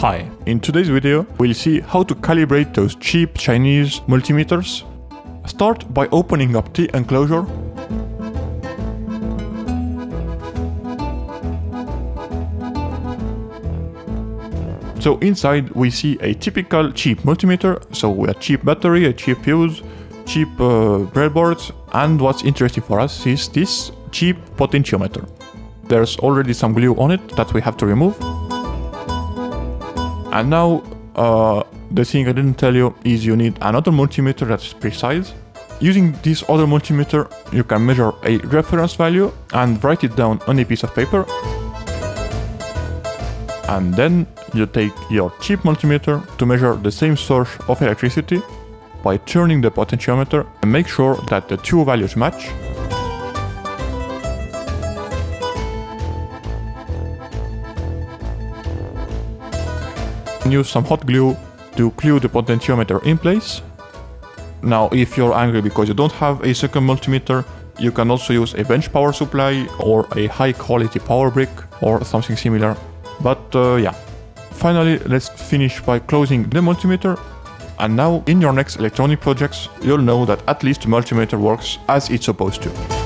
Hi, in today's video we'll see how to calibrate those cheap Chinese multimeters. Start by opening up the enclosure. So inside we see a typical cheap multimeter, so a cheap battery, a cheap fuse, cheap breadboards, and what's interesting for us is this cheap potentiometer. There's already some glue on it that we have to remove. And now the thing I didn't tell you is you need another multimeter that's precise. Using this other multimeter you can measure a reference value and write it down on a piece of paper. And then you take your cheap multimeter to measure the same source of electricity by turning the potentiometer and make sure that the two values match. Use some hot glue to glue the potentiometer in place. Now if you're angry because you don't have a second multimeter, you can also use a bench power supply or a high quality power brick or something similar. But yeah. Finally, let's finish by closing the multimeter. And now in your next electronic projects, you'll know that at least the multimeter works as it's supposed to.